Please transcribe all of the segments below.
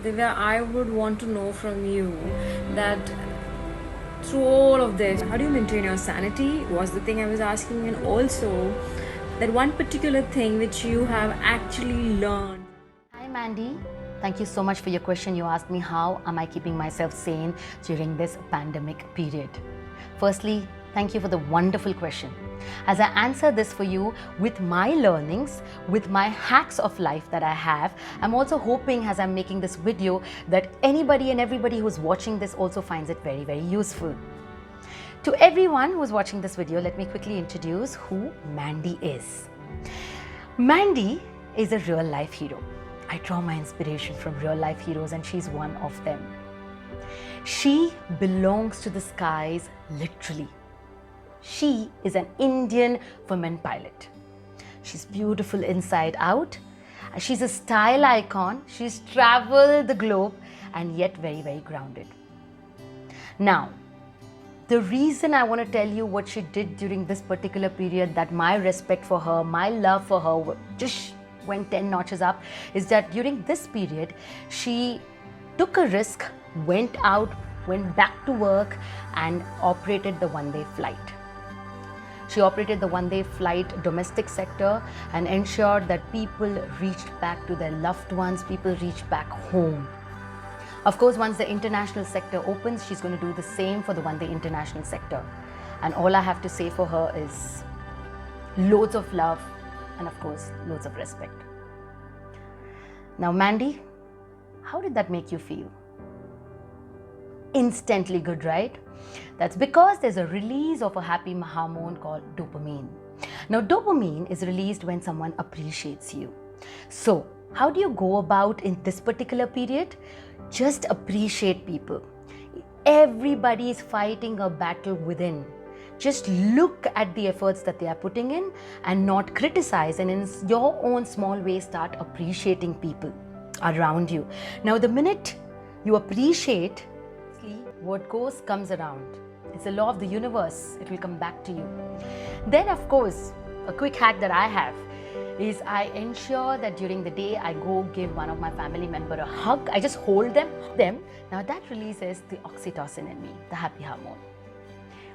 Divya, I would want to know from you that through all of this, how do you maintain your sanity was the thing I was asking, and also that one particular thing which you have actually learned. Hi Mandy, thank you so much for your question. You asked me how am I keeping myself sane during this pandemic period. Firstly, thank you for the wonderful question. As I answer this for you with my learnings, with my hacks of life that I have, I'm also hoping as I'm making this video that anybody and everybody who's watching this also finds it very, very useful. To everyone who's watching this video, let me quickly introduce who Mandy is. Mandy is a real life hero. I draw my inspiration from real life heroes and she's one of them. She belongs to the skies literally. She is an Indian woman pilot. She's beautiful inside out. She's a style icon. She's traveled the globe and yet very, very grounded. Now, the reason I want to tell you what she did during this particular period, that my respect for her, my love for her just went 10 notches up, is that during this period, she took a risk, went out, went back to work and operated the one-way flight. She operated the one-way flight domestic sector and ensured that people reached back to their loved ones, people reached back home. Of course, once the international sector opens, she's going to do the same for the one-way international sector. And all I have to say for her is loads of love and of course, loads of respect. Now, Mandy, how did that make you feel? Instantly good, right? That's because there's a release of a happy hormone called dopamine. Now, dopamine is released when someone appreciates you. So, how do you go about in this particular period? Just appreciate people. Everybody is fighting a battle within. Just look at the efforts that they are putting in and not criticize, and in your own small way start appreciating people around you. Now, the minute you appreciate, what goes comes around. It's the law of the universe. It will come back to you. Then, of course, a quick hack that I have is I ensure that during the day I go give one of my family member a hug. I just hold them. Now that releases the oxytocin in me, the happy hormone.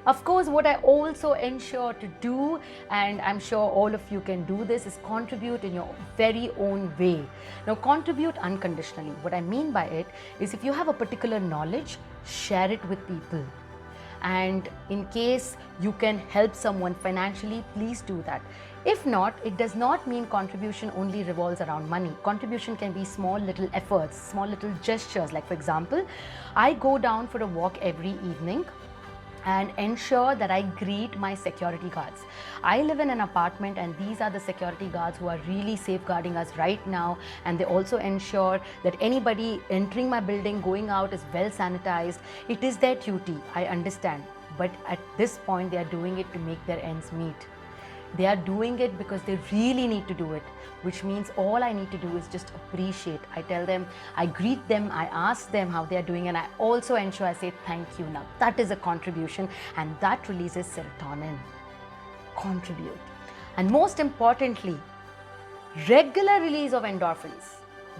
Of course, what I also ensure to do, and I'm sure all of you can do this, is contribute in your very own way. Now, contribute unconditionally. What I mean by it is if you have a particular knowledge, share it with people. And in case you can help someone financially, please do that. If not, it does not mean contribution only revolves around money. Contribution can be small little efforts, small little gestures. Like for example, I go down for a walk every evening and ensure that I greet my security guards. I live in an apartment and these are the security guards who are really safeguarding us right now, and they also ensure that anybody entering my building, going out is well sanitized. It is their duty, I understand, but at this point they are doing it to make their ends meet. They are doing it because they really need to do it, which means all I need to do is just appreciate. I tell them, I greet them, I ask them how they are doing, and I also ensure I say thank you. Now that is a contribution and that releases serotonin. Contribute. And most importantly, regular release of endorphins.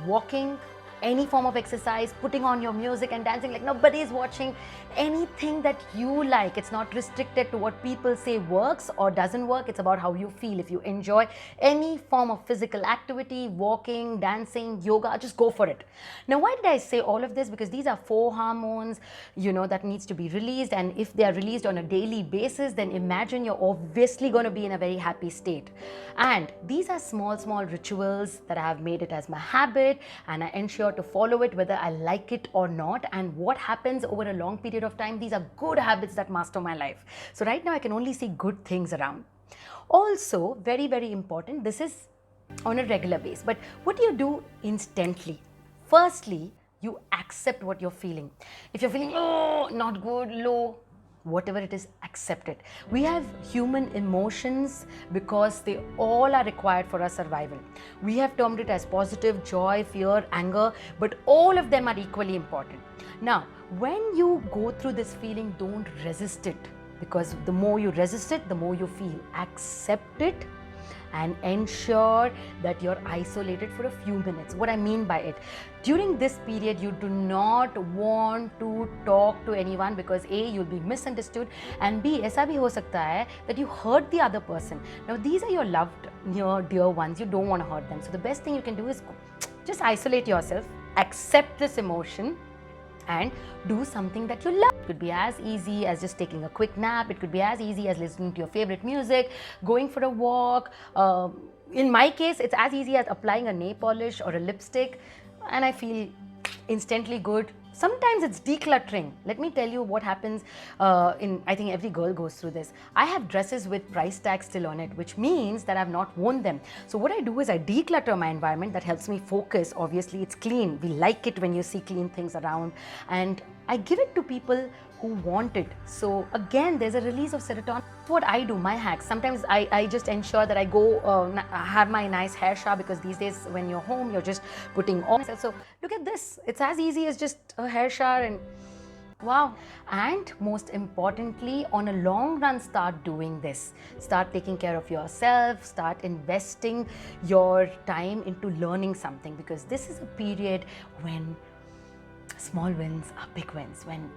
Walking, any form of exercise, putting on your music and dancing like nobody is watching, anything that you like. It's not restricted to what people say works or doesn't work. It's about how you feel. If you enjoy any form of physical activity, walking, dancing, yoga, just go for it. Now, why did I say all of this? Because these are 4 hormones, that needs to be released, and if they are released on a daily basis, then imagine you're obviously going to be in a very happy state. And these are small rituals that I have made it as my habit, and I ensure to follow it whether I like it or not. And what happens over a long period of time, these are good habits that master my life. So right now I can only see good things around. Also, very, very important, this is on a regular basis, but what do you do instantly? Firstly, you accept what you're feeling. If you're feeling not good, low, whatever it is, accept it. We have human emotions because they all are required for our survival. We have termed it as positive, joy, fear, anger, but all of them are equally important. Now, when you go through this feeling, don't resist it, because the more you resist it, the more you feel. Accept it and ensure that you're isolated for a few minutes. What I mean by it, during this period, you do not want to talk to anyone because A, you'll be misunderstood, and B, ऐसा भी हो सकता है that you hurt the other person. Now, these are your loved, your dear ones. You don't want to hurt them. So the best thing you can do is just isolate yourself, accept this emotion, and do something that you love. It could be as easy as just taking a quick nap. It could be as easy as listening to your favorite music, going for a walk. In my case, it's as easy as applying a nail polish or a lipstick, and I feel instantly good. Sometimes it's decluttering. Let me tell you what happens I think every girl goes through this. I have dresses with price tags still on it, which means that I've not worn them. So what I do is I declutter my environment. That helps me focus. Obviously, it's clean. We like it when you see clean things around. And I give it to people who want it. So again, there's a release of serotonin. What I do, my hacks, sometimes I just ensure that I go have my nice hair shower, because these days when you're home, you're just putting on. So look at this. It's as easy as just a hair shower, and wow. And most importantly, on a long run, start doing this. Start taking care of yourself, start investing your time into learning something, because this is a period when small wins are big wins, when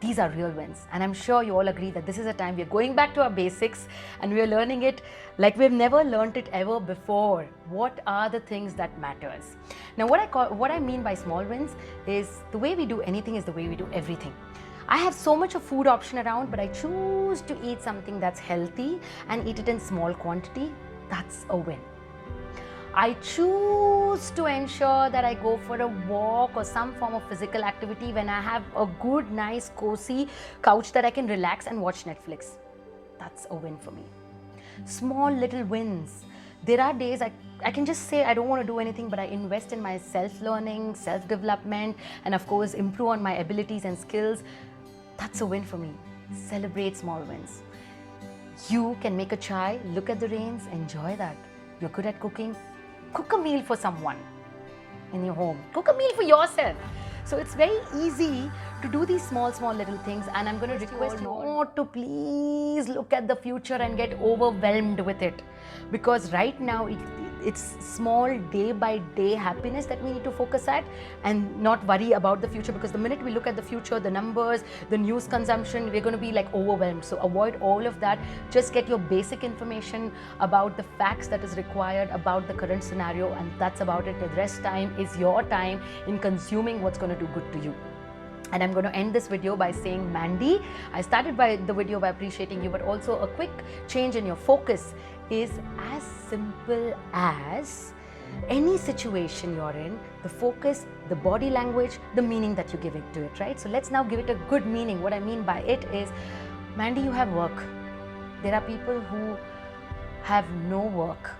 these are real wins. And I'm sure you all agree that this is a time we're going back to our basics and we're learning it like we've never learned it ever before. What are the things that matters? Now, what I mean by small wins is the way we do anything is the way we do everything. I have so much of food option around, but I choose to eat something that's healthy and eat it in small quantity. That's a win. I choose to ensure that I go for a walk or some form of physical activity when I have a good, nice, cozy couch that I can relax and watch Netflix. That's a win for me. Small little wins. There are days I can just say I don't want to do anything, but I invest in my self-learning, self-development, and of course improve on my abilities and skills. That's a win for me. Celebrate small wins. You can make a chai, look at the rains, enjoy that. You're good at cooking. Cook a meal for someone in your home. Cook a meal for yourself. So it's very easy to do these small little things, and I'm going to request you not to please look at the future and get overwhelmed with it, because right now it's small day by day happiness that we need to focus at and not worry about the future, because the minute we look at the future, the numbers, the news consumption, we're going to be like overwhelmed. So avoid all of that. Just get your basic information about the facts that is required about the current scenario, and that's about it. The rest time is your time in consuming what's going to do good to you. And I'm going to end this video by saying, Mandy, I started the video by appreciating you, but also a quick change in your focus is as simple as any situation you're in, the focus, the body language, the meaning that you give it to it, right? So let's now give it a good meaning. What I mean by it is, Mandy, you have work. There are people who have no work.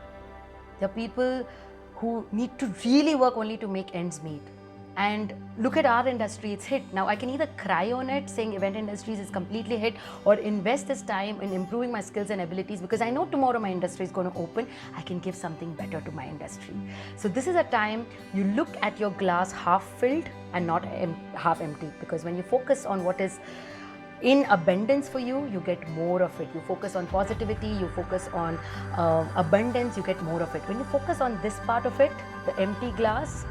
There are people who need to really work only to make ends meet. And look at our industry, it's hit. Now I can either cry on it saying event industries is completely hit, or invest this time in improving my skills and abilities, because I know tomorrow my industry is going to open. I can give something better to my industry. So this is a time you look at your glass half filled and not half empty, because when you focus on what is in abundance for you, you get more of it. You focus on positivity, you focus on abundance, you get more of it. When you focus on this part of it, the empty glass,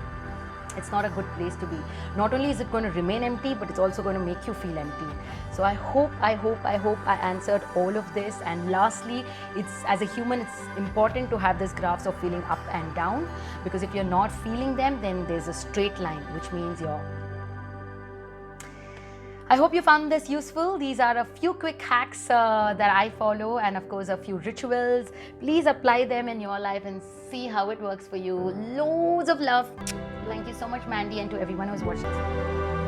it's not a good place to be. Not only is it going to remain empty, but it's also going to make you feel empty. So I hope I answered all of this. And lastly, it's, as a human, it's important to have these graphs of feeling up and down, because if you're not feeling them, then there's a straight line, which means I hope you found this useful. These are a few quick hacks that I follow, and of course a few rituals. Please apply them in your life and see how it works for you. Loads of love. Thank you so much, Mandy, and to everyone who's watching this.